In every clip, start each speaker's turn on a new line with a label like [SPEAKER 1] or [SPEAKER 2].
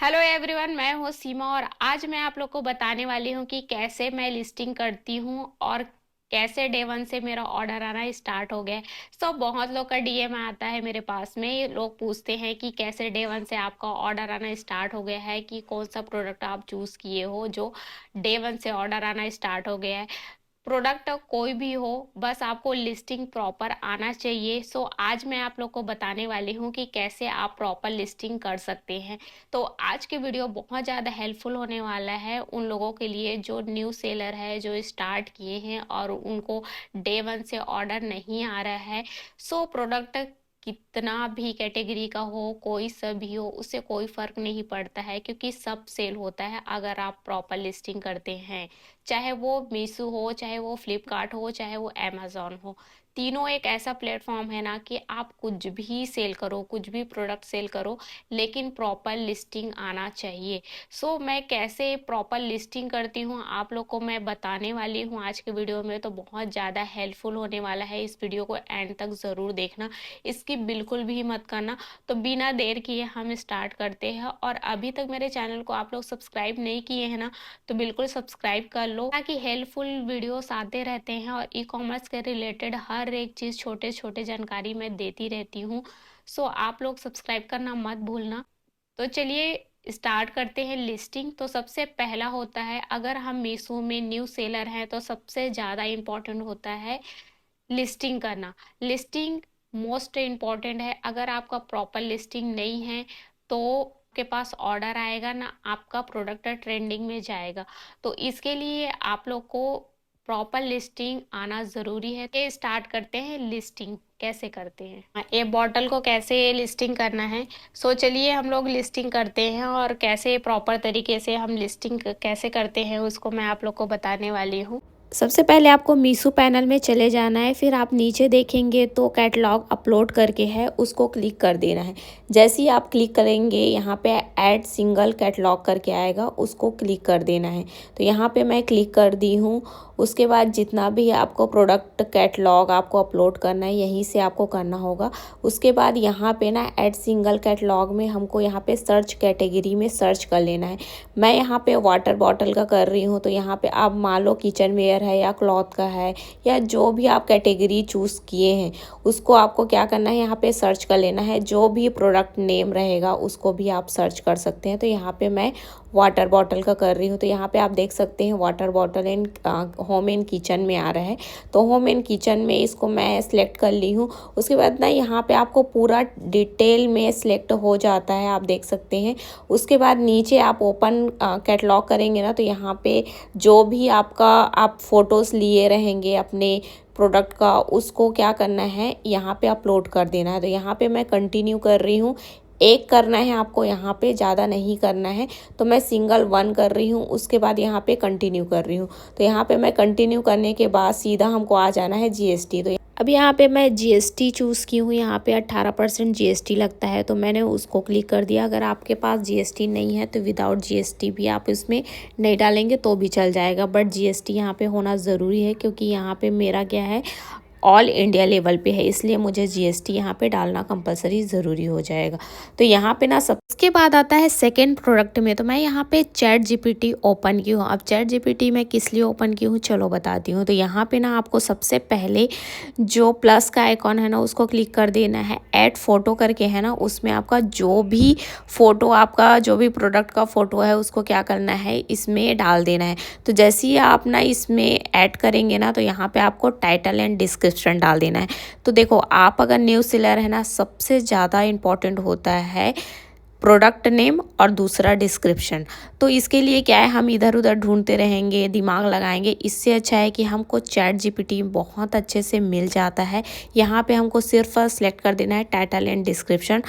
[SPEAKER 1] Hello everyone, मैं हूँ सीमा और आज मैं आप लोग को बताने वाली हूँ कि कैसे मैं लिस्टिंग करती हूँ और कैसे डे वन से मेरा ऑर्डर आना स्टार्ट हो गया है। बहुत लोग का डीएम आता है मेरे पास में। ये लोग पूछते हैं कि कैसे डे वन से आपका ऑर्डर आना स्टार्ट हो गया है, कि कौन सा प्रोडक्ट आप चूज़ किए हो जो डे वन से ऑर्डर आना स्टार्ट हो गया है। प्रोडक्ट कोई भी हो, बस आपको लिस्टिंग प्रॉपर आना चाहिए। आज मैं आप लोग को बताने वाली हूँ कि कैसे आप प्रॉपर लिस्टिंग कर सकते हैं। तो आज के वीडियो बहुत ज़्यादा हेल्पफुल होने वाला है उन लोगों के लिए जो न्यू सेलर है, जो स्टार्ट किए हैं और उनको डे वन से ऑर्डर नहीं आ रहा है। प्रोडक्ट कितना भी कैटेगरी का हो, कोई सा भी हो, उससे कोई फ़र्क नहीं पड़ता है, क्योंकि सब सेल होता है अगर आप प्रॉपर लिस्टिंग करते हैं। चाहे वो मीशो हो, चाहे वो फ्लिपकार्ट हो, चाहे वो अमेज़न हो। तीनों एक ऐसा प्लेटफॉर्म है ना कि आप कुछ भी सेल करो, कुछ भी प्रोडक्ट सेल करो, लेकिन प्रॉपर लिस्टिंग आना चाहिए। मैं कैसे प्रॉपर लिस्टिंग करती हूँ आप लोग को मैं बताने वाली हूँ आज के वीडियो में। तो बहुत ज़्यादा हेल्पफुल होने वाला है, इस वीडियो को एंड तक ज़रूर देखना, इसकी बिल्कुल भी मत करना। तो बिना देर किए हम स्टार्ट करते हैं। और अभी तक मेरे चैनल को आप लोग सब्सक्राइब नहीं किए हैं ना, तो बिल्कुल सब्सक्राइब कर लो, ताकि हेल्पफुल वीडियोस आते रहते हैं और ई कॉमर्स के रिलेटेड हर एक चीज़ छोटे छोटे जानकारी मैं देती रहती हूँ। आप लोग सब्सक्राइब करना मत भूलना। तो चलिए स्टार्ट करते हैं लिस्टिंग। तो सबसे पहला होता है, अगर हम मीशो में न्यू सेलर हैं तो सबसे ज़्यादा इम्पोर्टेंट होता है लिस्टिंग करना। लिस्टिंग मोस्ट इम्पॉर्टेंट है। अगर आपका प्रॉपर लिस्टिंग नहीं है तो आपके पास ऑर्डर आएगा ना, आपका प्रोडक्ट ट्रेंडिंग में जाएगा। तो इसके लिए आप लोग को प्रॉपर लिस्टिंग आना ज़रूरी है। ये स्टार्ट करते हैं लिस्टिंग कैसे करते हैं। एक बॉटल को कैसे लिस्टिंग करना है, चलिए हम लोग लिस्टिंग करते हैं। और कैसे प्रॉपर तरीके से हम लिस्टिंग कैसे करते हैं उसको मैं आप लोग को बताने वाली हूँ। सबसे पहले आपको मीशो पैनल में चले जाना है, फिर आप नीचे देखेंगे तो कैटलॉग अपलोड करके है, उसको क्लिक कर देना है। जैसे ही आप क्लिक करेंगे यहाँ पे ऐड सिंगल कैटलॉग करके आएगा, उसको क्लिक कर देना है। तो यहाँ पे मैं क्लिक कर दी हूँ। उसके बाद जितना भी आपको प्रोडक्ट कैटलॉग आपको अपलोड करना है यहीं से आपको करना होगा। उसके बाद यहाँ पे ना ऐड सिंगल कैटलॉग में हमको यहाँ पे सर्च कैटेगरी में सर्च कर लेना है। मैं यहाँ पे वाटर बॉटल का कर रही हूँ, तो यहाँ पे आप मान लो किचन वेयर है या क्लॉथ का है या जो भी आप कैटेगरी चूज़ किए हैं उसको आपको क्या करना है, यहाँ पे सर्च कर लेना है। जो भी प्रोडक्ट नेम रहेगा उसको भी आप सर्च कर सकते हैं। तो यहाँ पे मैं वाटर बॉटल का कर रही हूँ, तो यहाँ पे आप देख सकते हैं water bottle and home and kitchen में आ रहा है। तो होम एंड किचन में इसको मैं सिलेक्ट कर ली हूँ। उसके बाद ना यहाँ पे आपको पूरा डिटेल में सिलेक्ट हो जाता है, आप देख सकते हैं। उसके बाद नीचे आप ओपन कैटलॉग करेंगे ना, तो यहाँ पे जो भी आपका आप फ़ोटोज़ लिए रहेंगे अपने प्रोडक्ट का, उसको क्या करना है यहाँ पे अपलोड कर देना है। तो यहाँ पे मैं कंटिन्यू कर रही हूँ। एक करना है आपको, यहाँ पे ज़्यादा नहीं करना है। तो मैं सिंगल वन कर रही हूँ, उसके बाद यहाँ पे कंटिन्यू कर रही हूँ। तो यहाँ पे मैं कंटिन्यू करने के बाद सीधा हमको आ जाना है जीएसटी। तो अब यहाँ पे मैं जीएसटी चूज़ की हूँ। यहाँ पे 18% जीएसटी लगता है, तो मैंने उसको क्लिक कर दिया। अगर आपके पास जीएसटी नहीं है तो विदाउट जीएसटी भी आप इसमें नहीं डालेंगे तो भी चल जाएगा, बट जीएसटी यहाँ पे होना ज़रूरी है, क्योंकि यहाँ पे मेरा क्या है ऑल इंडिया लेवल पे है, इसलिए मुझे जीएसटी यहाँ पे डालना कंपलसरी ज़रूरी हो जाएगा। तो यहाँ पे ना सबके बाद आता है सेकंड प्रोडक्ट में। तो मैं यहाँ पे चैट जीपीटी ओपन की हूँ। अब चैट जीपीटी मैं किस लिए ओपन की हूँ चलो बताती हूँ। तो यहाँ पे ना आपको सबसे पहले जो प्लस का आइकॉन है ना उसको क्लिक कर देना है। ऐड फोटो करके है ना, उसमें आपका जो भी फ़ोटो, आपका जो भी प्रोडक्ट का फ़ोटो है उसको क्या करना है, इसमें डाल देना है। तो जैसे ही आप ना इसमें ऐड करेंगे ना, तो यहाँ पे आपको टाइटल एंड डिस्क्रिप्शन डाल देना है। तो देखो, आप अगर न्यू सेलर है ना, सबसे ज़्यादा इम्पोर्टेंट होता है प्रोडक्ट नेम और दूसरा डिस्क्रिप्शन। तो इसके लिए क्या है, हम इधर उधर ढूंढते रहेंगे, दिमाग लगाएंगे। इससे अच्छा है कि हमको चैट जीपीटी बहुत अच्छे से मिल जाता है। यहाँ पे हमको सिर्फ सेलेक्ट कर देना है टाइटल एंड डिस्क्रिप्शन।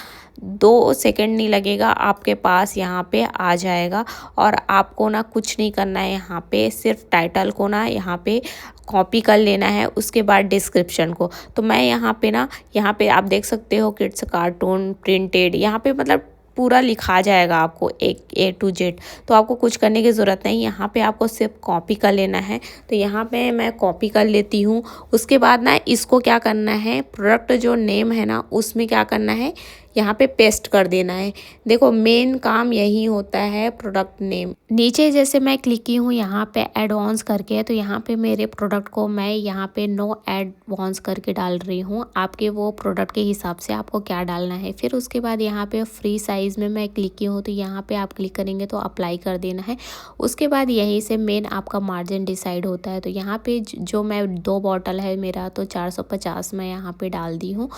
[SPEAKER 1] 2 सेकंड नहीं लगेगा, आपके पास यहाँ पे आ जाएगा। और आपको ना कुछ नहीं करना है, यहाँ पे सिर्फ टाइटल को ना यहाँ पे कॉपी कर लेना है, उसके बाद डिस्क्रिप्शन को। तो मैं यहाँ पे ना, यहाँ पे आप देख सकते हो किड्स कार्टून प्रिंटेड, यहाँ पे मतलब पूरा लिखा जाएगा आपको एक A to Z। तो आपको कुछ करने की ज़रूरत नहीं, यहाँ पे आपको सिर्फ कॉपी कर लेना है। तो यहाँ पे मैं कॉपी कर लेती हूँ। उसके बाद ना इसको क्या करना है, प्रोडक्ट जो नेम है ना उसमें क्या करना है, यहाँ पे पेस्ट कर देना है। देखो मेन काम यही होता है प्रोडक्ट नेम। नीचे जैसे मैं क्लिक की हूँ यहाँ पे एडवांस करके, तो यहाँ पे मेरे प्रोडक्ट को मैं यहाँ पे नो एडवांस करके डाल रही हूँ। आपके वो प्रोडक्ट के हिसाब से आपको क्या डालना है। फिर उसके बाद यहाँ पे फ्री साइज़ में मैं क्लिक की हूँ, तो यहाँ पे आप क्लिक करेंगे तो अप्लाई कर देना है। उसके बाद यहीं से मेन आपका मार्जिन डिसाइड होता है। तो यहाँ पे जो मैं 2 बॉटल है मेरा, तो 450 मैं यहाँ पे डाल दी हूँ।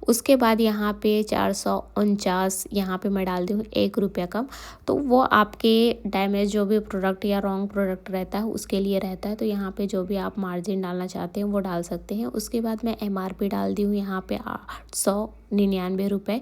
[SPEAKER 1] उसके बाद यहाँ पे 449 यहाँ पे मैं डाल दी हूँ, 1 रुपया कम। तो वो आपके डैमेज जो भी प्रोडक्ट या रॉन्ग प्रोडक्ट रहता है उसके लिए रहता है। तो यहाँ पे जो भी आप मार्जिन डालना चाहते हैं वो डाल सकते हैं। उसके बाद मैं MRP डाल दी हूँ यहाँ पे 899 रुपये।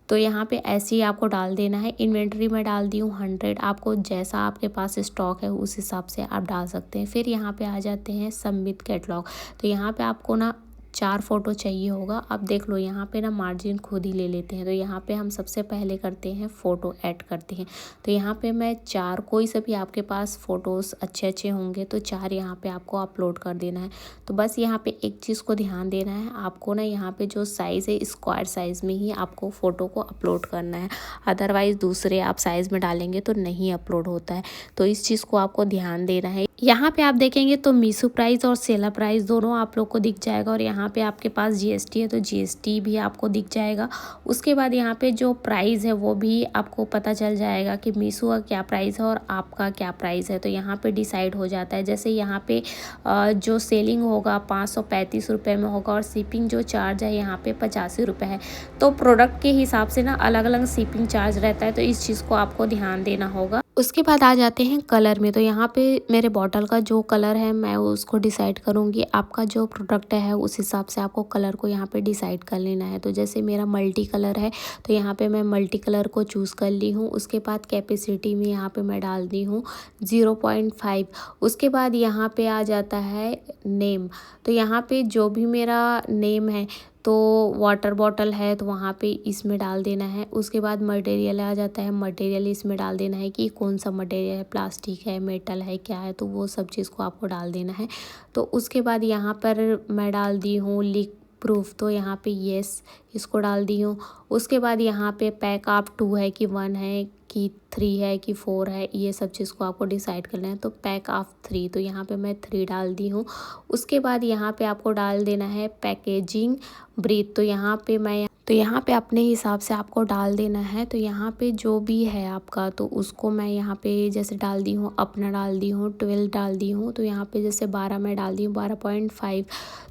[SPEAKER 1] तो यहाँ पे ऐसे ही आपको डाल देना है। इन्वेंट्री में डाल दी हूँ 100। आपको जैसा आपके पास स्टॉक है उस हिसाब से आप डाल सकते हैं। फिर यहाँ पे आ जाते हैं सबमिट कैटलॉग। तो यहाँ पे आपको ना 4 फ़ोटो चाहिए होगा। अब देख लो यहाँ पे ना मार्जिन खुद ही ले लेते हैं। तो यहाँ पे हम सबसे पहले करते हैं फ़ोटो ऐड करते हैं। तो यहाँ पे मैं 4, कोई से भी आपके पास फ़ोटोज़ अच्छे होंगे तो 4 यहाँ पे आपको अपलोड कर देना है। तो बस यहाँ पे एक चीज़ को ध्यान देना है, आपको ना यहाँ पे जो साइज़ है स्क्वायर साइज़ में ही आपको फ़ोटो को अपलोड करना है। अदरवाइज़ दूसरे आप साइज़ में डालेंगे तो नहीं अपलोड होता है। तो इस चीज़ को आपको ध्यान देना है। यहाँ पे आप देखेंगे तो मीशो प्राइस और सेला प्राइस दोनों आप लोग को दिख जाएगा, और यहाँ पे आपके पास GST है तो GST भी आपको दिख जाएगा। उसके बाद यहाँ पे जो प्राइस है वो भी आपको पता चल जाएगा कि मीशो का क्या प्राइस है और आपका क्या प्राइस है। तो यहाँ पे डिसाइड हो जाता है। जैसे यहाँ पे जो सेलिंग होगा 535 रुपये में होगा, और शिपिंग जो चार्ज है यहाँ पे 85 रुपये है। तो प्रोडक्ट के हिसाब से ना अलग अलग शिपिंग चार्ज रहता है। तो इस चीज़ को आपको ध्यान देना होगा। उसके बाद आ जाते हैं कलर में। तो यहाँ पे मेरे बॉटल का जो कलर है मैं उसको डिसाइड करूँगी। आपका जो प्रोडक्ट है उस हिसाब से आपको कलर को यहाँ पे डिसाइड कर लेना है। तो जैसे मेरा मल्टी कलर है तो यहाँ पे मैं मल्टी कलर को चूज़ कर ली हूँ। उसके बाद कैपेसिटी में यहाँ पे मैं डाल दी हूँ 0.5। उसके बाद यहाँ पे आ जाता है नेम। तो यहाँ पे जो भी मेरा नेम है, तो वाटर बॉटल है तो वहाँ पे इसमें डाल देना है। उसके बाद मटेरियल आ जाता है, मटेरियल इसमें डाल देना है कि कौन सा मटेरियल है, प्लास्टिक है, मेटल है, क्या है, तो वो सब चीज़ को आपको डाल देना है। तो उसके बाद यहाँ पर मैं डाल दी हूँ लीक प्रूफ। तो यहाँ पे येस इसको डाल दी हूँ। उसके बाद यहाँ पे पैक आप 2 है कि 1 है कि 3 है कि 4 है, ये सब चीज़ को आपको डिसाइड करना है। तो पैक ऑफ 3, तो यहाँ पे मैं 3 डाल दी हूँ। उसके बाद यहाँ पे आपको डाल देना है पैकेजिंग ब्रीथ। तो यहाँ पे अपने हिसाब से आपको डाल देना है। तो यहाँ पे जो भी है आपका, तो उसको मैं यहाँ पे जैसे डाल दी हूँ, अपना डाल दी हूँ, 12 डाल दी हूँ। तो यहाँ पे जैसे 12 मैं डाल दी हूँ, 12.5।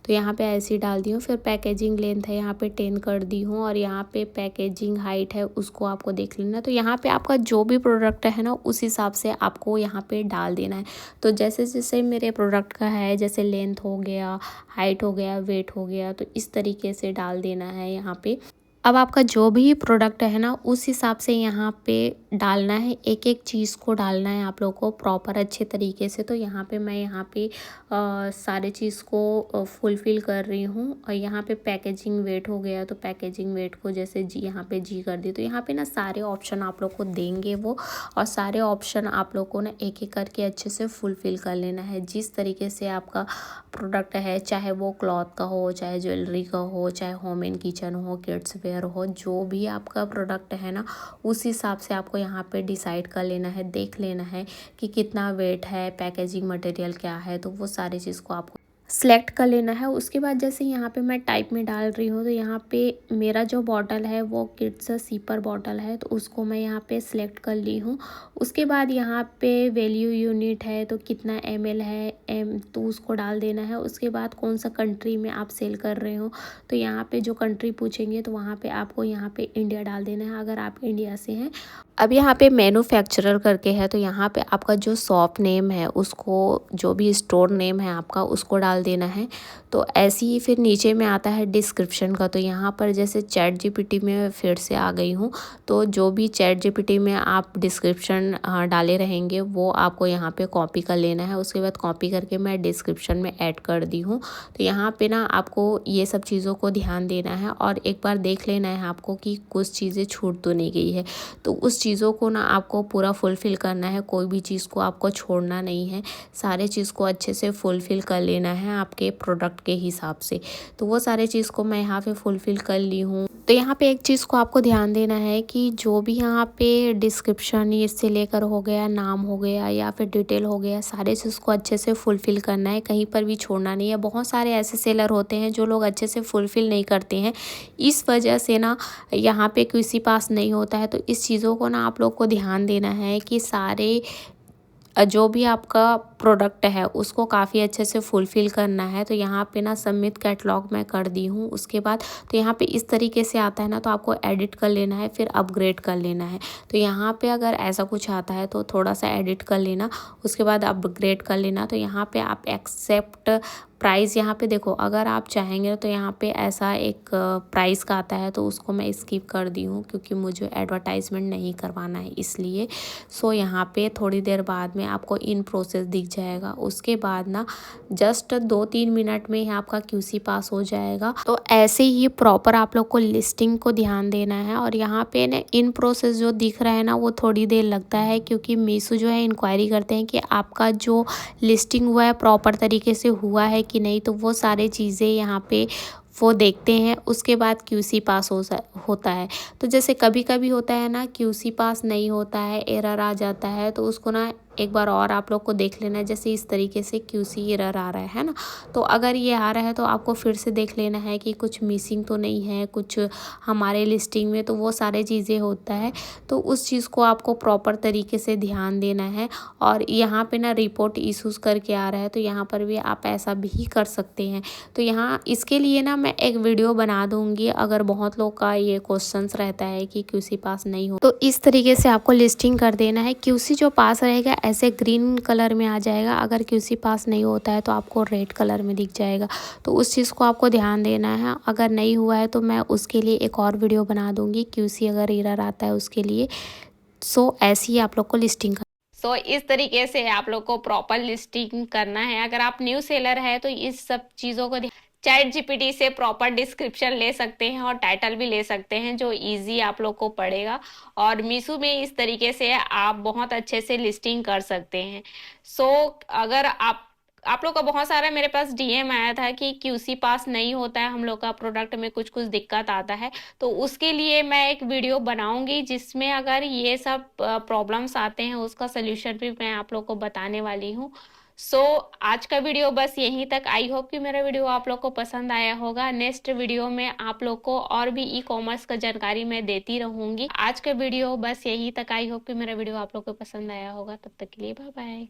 [SPEAKER 1] तो यहाँ पे ऐसे ही डाल दी हूँ। फिर पैकेजिंग लेंथ है यहाँ पे 10 कर दी हूँ, और यहाँ पे पैकेजिंग हाइट है उसको आपको देख लेना। तो यहाँ पे आपका जो भी प्रोडक्ट है ना उस हिसाब से आपको यहाँ पे डाल देना है। तो जैसे जैसे मेरे प्रोडक्ट का है, जैसे लेंथ हो गया, हाइट हो गया, वेट हो गया, तो इस तरीके से डाल देना है यहाँ पे। अब आपका जो भी प्रोडक्ट है ना उस हिसाब से यहाँ पे डालना है, एक एक चीज़ को डालना है आप लोगों को प्रॉपर अच्छे तरीके से। तो यहाँ पे मैं यहाँ पे सारे चीज़ को फुलफ़िल कर रही हूँ। और यहाँ पे पैकेजिंग वेट हो गया, तो पैकेजिंग वेट को जैसे जी यहाँ पे जी कर दी। तो यहाँ पे ना सारे ऑप्शन आप लोग को देंगे वो, और सारे ऑप्शन आप लोग को ना एक एक करके अच्छे से फुलफ़िल कर लेना है। जिस तरीके से आपका प्रोडक्ट है, चाहे वो क्लॉथ का हो, चाहे ज्वेलरी का हो, चाहे होम एंड किचन हो, किड्स वेयर हो, जो भी आपका प्रोडक्ट है ना उस हिसाब से आपको यहाँ पे डिसाइड कर लेना है, देख लेना है कि कितना वेट है, पैकेजिंग मटेरियल क्या है, तो वो सारी चीज़ को आपको सेलेक्ट कर लेना है। उसके बाद जैसे यहाँ पे मैं टाइप में डाल रही हूँ, तो यहाँ पे मेरा जो बॉटल है वो किड्स सीपर बॉटल है, तो उसको मैं यहाँ पे सिलेक्ट कर ली हूँ। उसके बाद यहाँ पे वैल्यू यूनिट है, तो कितना ml है तो उसको डाल देना है। उसके बाद कौन सा कंट्री में आप सेल कर रहे हो, तो यहाँ पे जो कंट्री पूछेंगे तो वहाँ पे आपको यहाँ पे इंडिया डाल देना है अगर आप इंडिया से हैं। अब यहाँ पे मैन्युफैक्चरर करके है, तो यहाँ पे आपका जो शॉप नेम है उसको, जो भी स्टोर नेम है आपका उसको डाल देना है। तो ऐसे ही फिर नीचे में आता है डिस्क्रिप्शन का। तो यहाँ पर जैसे चैट GPT में फिर से आ गई हूँ, तो जो भी चैट GPT में आप डिस्क्रिप्शन डाले रहेंगे वो आपको यहाँ पे कॉपी कर लेना है। उसके बाद कॉपी करके मैं डिस्क्रिप्शन में ऐड कर दी हूँ। तो यहाँ पे ना आपको ये सब चीज़ों को ध्यान देना है, और एक बार देख लेना है आपको कि कुछ चीज़ें छूट तो नहीं गई है, तो उस
[SPEAKER 2] चीज़ों को ना आपको पूरा फुलफ़िल करना है, कोई भी चीज़ को आपको छोड़ना नहीं है, सारे चीज़ को अच्छे से फुलफ़िल कर लेना है आपके प्रोडक्ट के हिसाब से। तो वो सारे चीज़ को मैं यहाँ पे फुलफ़िल कर ली हूँ। तो यहाँ पे एक चीज़ को आपको ध्यान देना है कि जो भी यहाँ पे डिस्क्रिप्शन इससे लेकर हो गया, नाम हो गया या फिर डिटेल हो गया, सारे चीज़ को अच्छे से फुलफ़िल करना है, कहीं पर भी छोड़ना नहीं है। बहुत सारे ऐसे सेलर होते हैं जो लोग अच्छे से फुलफ़िल नहीं करते हैं, इस वजह से ना यहाँ पे किसी पास नहीं होता है। तो इस चीज़ों को ना आप लोग को ध्यान देना है कि सारे जो भी आपका प्रोडक्ट है उसको काफ़ी अच्छे से फुलफ़िल करना है। तो यहाँ पे ना सबमिट कैटलॉग मैं कर दी हूँ। उसके बाद तो यहाँ पे इस तरीके से आता है ना, तो आपको एडिट कर लेना है, फिर अपग्रेड कर लेना है। तो यहाँ पे अगर ऐसा कुछ आता है तो थोड़ा सा एडिट कर लेना, उसके बाद अपग्रेड कर लेना। तो यहाँ पे आप एक्सेप्ट प्राइस, यहाँ पे देखो अगर आप चाहेंगे तो यहाँ पे ऐसा एक प्राइस का आता है, तो उसको मैं स्किप कर दी हूँ क्योंकि मुझे एडवर्टाइजमेंट नहीं करवाना है इसलिए। सो यहाँ पे थोड़ी देर बाद में आपको इन प्रोसेस दिख जाएगा। उसके बाद ना जस्ट 2-3 मिनट में ही आपका क्यूसी पास हो जाएगा। तो ऐसे ही प्रॉपर आप लोग को लिस्टिंग को ध्यान देना है। और यहाँ पे ना इन प्रोसेस जो दिख रहा है ना, वो थोड़ी देर लगता है क्योंकि मीशो जो है इंक्वायरी करते हैं कि आपका जो लिस्टिंग हुआ है प्रॉपर तरीके से हुआ है कि नहीं। तो वो सारी चीज़ें यहाँ पे वो देखते हैं, उसके बाद क्यूसी पास होता है। तो जैसे कभी कभी होता है ना क्यूसी पास नहीं होता है, एरर आ जाता है, तो उसको ना एक बार और आप लोग को देख लेना है। जैसे इस तरीके से क्यूसी एरर आ रहा है ना, तो अगर ये आ रहा है तो आपको फिर से देख लेना है कि कुछ मिसिंग तो नहीं है कुछ हमारे लिस्टिंग में, तो वो सारे चीज़ें होता है। तो उस चीज़ को आपको प्रॉपर तरीके से ध्यान देना है। और यहाँ पे ना रिपोर्ट इशूज़ करके आ रहा है, तो यहाँ पर भी आप ऐसा भी कर सकते हैं। तो यहाँ इसके लिए ना मैं एक वीडियो बना दूंगी, अगर बहुत लोग का ये क्वेश्चंस रहता है कि क्यूसी पास नहीं हो, तो इस तरीके से आपको लिस्टिंग कर देना है। क्यूसी जो पास रहेगा ऐसे ग्रीन कलर में आ जाएगा, अगर क्यूसी पास नहीं होता है तो आपको रेड कलर में दिख जाएगा। तो उस चीज़ को आपको ध्यान देना है। अगर नहीं हुआ है तो मैं उसके लिए एक और वीडियो बना दूंगी, क्यूसी अगर एरर आता है उसके लिए। सो ऐसी ही आप लोग को लिस्टिंग
[SPEAKER 1] सो इस तरीके से आप लोग को प्रॉपर लिस्टिंग करना है। अगर आप न्यू सेलर है तो इस सब चीज़ों को चैट जीपीटी से प्रॉपर डिस्क्रिप्शन ले सकते हैं और टाइटल भी ले सकते हैं जो इजी आप लोग को पड़ेगा। और मीशो में इस तरीके से आप बहुत अच्छे से लिस्टिंग कर सकते हैं। सो अगर आप लोग का बहुत सारा मेरे पास डीएम आया था कि क्यूसी पास नहीं होता है, हम लोग का प्रोडक्ट में कुछ कुछ दिक्कत आता है। तो उसके लिए मैं एक वीडियो बनाऊंगी जिसमें अगर ये सब प्रॉब्लम्स आते हैं उसका सोल्यूशन भी मैं आप लोग को बताने वाली हूँ। सो आज का वीडियो बस यहीं तक। आई होप कि मेरा वीडियो आप लोग को पसंद आया होगा। नेक्स्ट वीडियो में आप लोग को और भी ई कॉमर्स का जानकारी मैं देती रहूंगी। आज का वीडियो बस यहीं तक। आई होप कि मेरा वीडियो आप लोग को पसंद आया होगा। तब तक के लिए बाय बाय।